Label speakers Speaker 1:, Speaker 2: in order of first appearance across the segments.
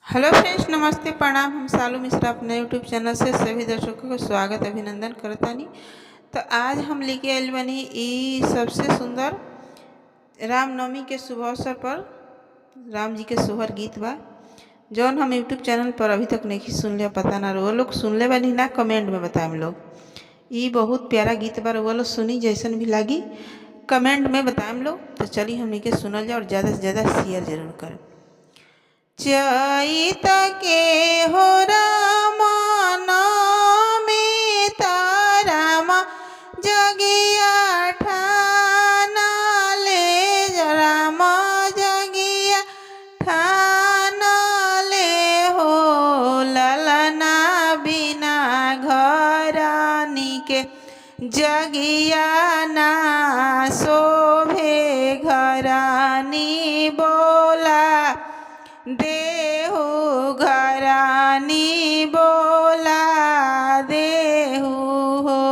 Speaker 1: Hello friends, नमस्ते, प्रणाम। हम सालू मिश्रा अपने यूट्यूब चैनल से सभी दर्शकों को स्वागत अभिनंदन करतानी। तो आज हम लेके आयल बनी ई सबसे सुंदर रामनवमी के शुभ अवसर पर राम जी के सोहर गीत बा, जौन हम यूट्यूब चैनल पर अभी तक नहीं सुनले। पता ना रहो लोग सुनले बनी ना, कमेंट में बताएं लोग। ई बहुत प्यारा गीत बा, वो लोग सुनी, जैसन भी लागी कमेंट में बताएं लोग। तो चलिए हमने के सुनल जाए और ज़्यादा से ज़्यादा शेयर जरूर करें। चैत के हो रामा नामे तारामा जगिया ठाना ले, रामा जगिया ठाना ले हो, ललना बिना घरानी के जगिया ना शोभे, घरानी बोला देहु, घरानी बोला देहु हो।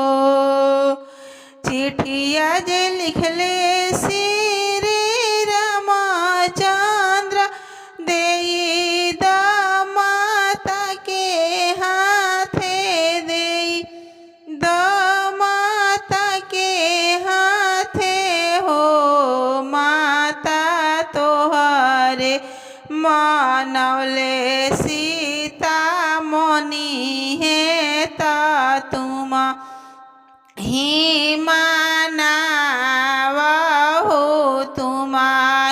Speaker 1: चिठिया जे लिखले श्री रामचंद्र देई दामाता के हाथे, देई दामाता के हाथे हो, माता तोहरे मानवले सीता मोनी है, ता तुम ही मानावा हो, तुम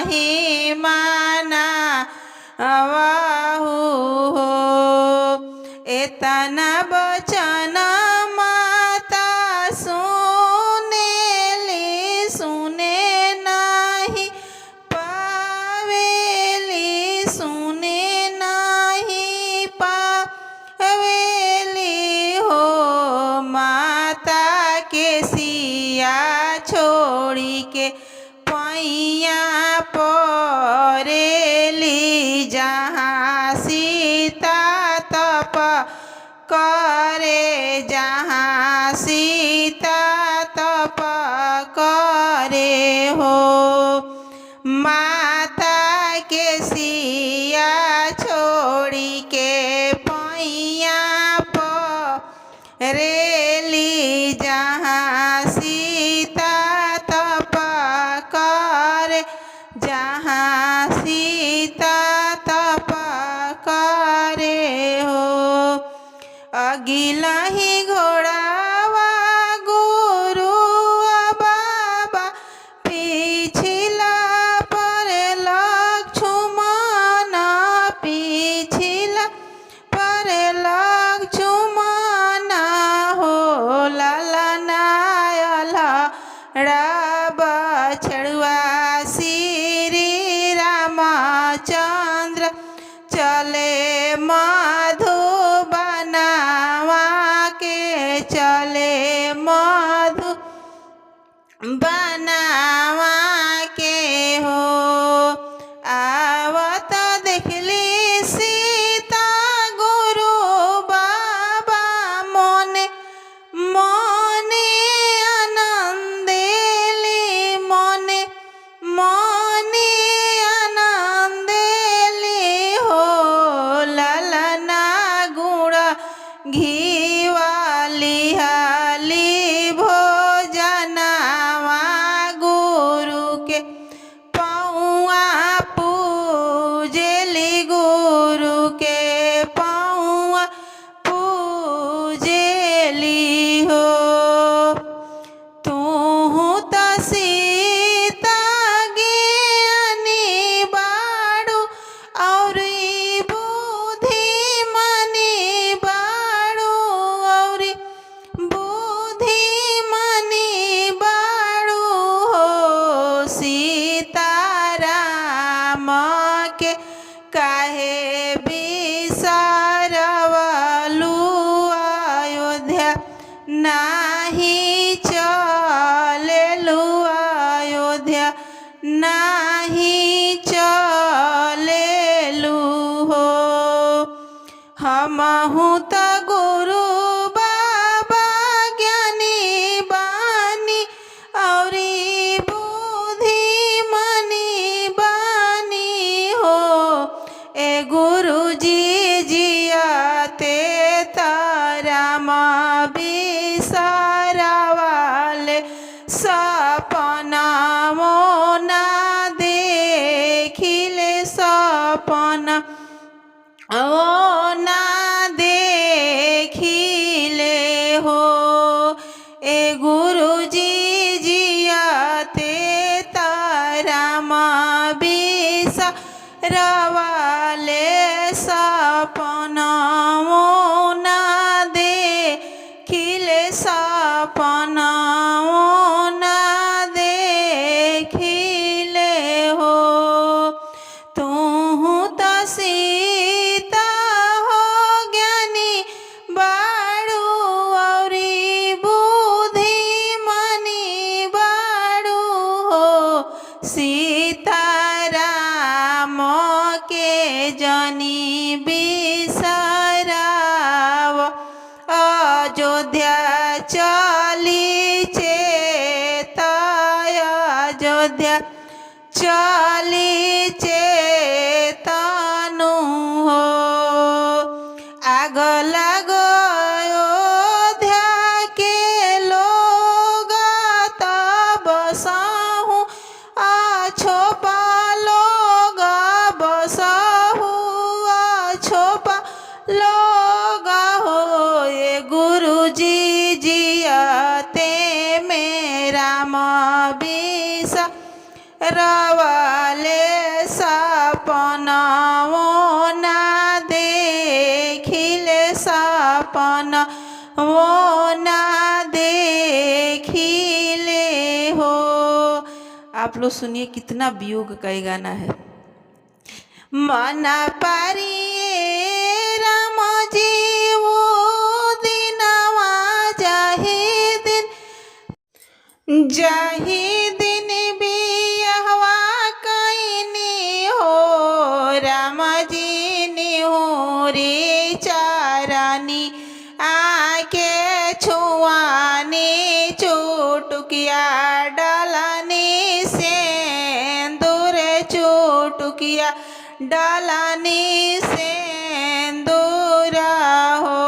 Speaker 1: ही मानावा हो। इतना बचन माता सुने ली, सुने नहीं पावेली, सुने नहीं पावेली हो। माता के सिया छोड़ी के पैया परेली, जहाँ सीता तप करे, जहाँ सीता तप करे हो। माता के सिया छोड़ी के पैया परेली, जहाँ सीता तप करे, जहाँ सीता तप करे हो। अगिला ही घोड़ावा गुरु बाबा, पिछला पर लक्ष्मण, पिछला पर लक्ष्मण हो, ललना बछड़ुआ श्री रामचंद्र चले मधुबनवा के, चले मधु बनावा के हो। आवत देखली सीता गुरु बाबा, मोने मोने आनंदेली, मोने मोने आनंदेली हो, ललना गुड़ घीवाली हाली भोजनवा गुरु के पौआ पूजेली, गुरु के पौआ पूजेली हो। तू तो सीता ज्ञानी बाड़ू और बुद्धिमानी बाड़ू, और बुद्धिमानी बाड़ू हो। सीताराम के काहे बिसरवलू, अयोध्या नाही चलेलू, अयोध्या नाही चलेलू हो। हमहु त गुरु बाबा ज्ञानी बानी, और बुद्धिमानी बानी हो। ए गुरुजी राम बिसरवाले सपनवा ना देखिले सपनवा ना देखिले हो। तुहु तो सीता हो ज्ञानी बाड़ू औरी बुद्धिमनी बाड़ू हो। सीताराम के जनी बिसराव अयोध्या चली चेत अयोध्या चली चेतनु हो। आग लगो अयोध्या के लोग तब बसहु अछोपा लोग बसहु अछोपा लोग हो। ये गुरुजी जियते मेरा बिसरवाले सपनवा ना देखिले सपनवा ना देखिले हो। आप लोग सुनिए कितना वियोग का ये गाना है। मना पारिए राम जी वो दिनवा जाहि दिन बियहवा कैनी हो। राम जी निहुरी चारानी आके छुआनी चुटकिया डालनी सेंदूर चुटकिया डालनी सेंदूरा हो।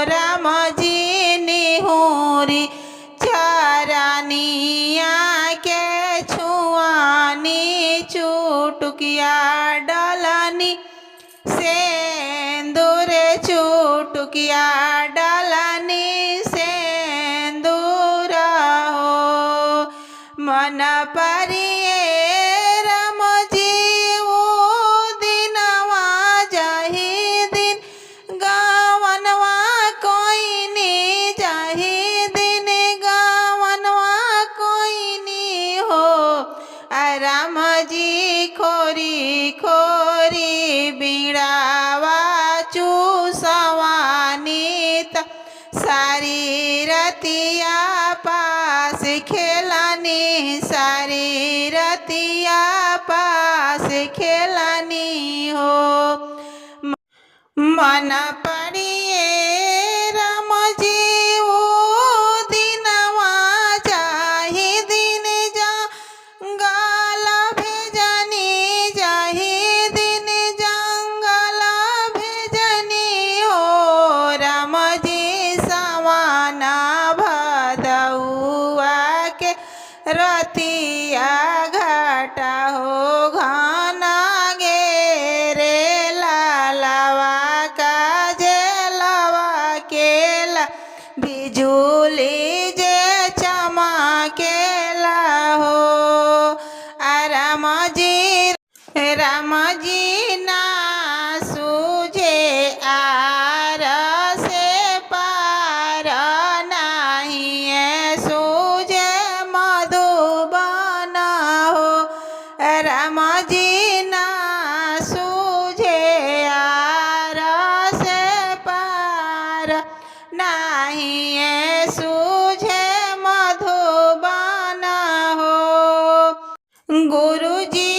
Speaker 1: राम जी निहुरी चारानिया के छुआनी चुटकिया डालनी सेंदूर चुटकिया डालनी सेंदूरा हो। मन परिए राम जी वो दिनवा जाहि दिन गावनवा कोइनी जाहि दिन गावनवा कोइनी हो। राम जी खोरी खोरी बीड़ावा चूसवानी सारी रतिया पास खेलानी सारी रतिया पास खेलानी हो। मन पड़िए राम जी वो दिनवा जाहि दिन जंगल भेजनी जाहि दिन जंगल भेजनी हो। राम जी सवाना भदौआ के रतिया घाटा हो। घना गेरे लालवा का जेलवा केला बिजुली जे चमकेला हो। राम जी ना सूझे आर से पार नहीं सूझे मधुबन हो। राम जी ना सूझे आर से पार नहीं सूझे मधुबन हो। गुरुजी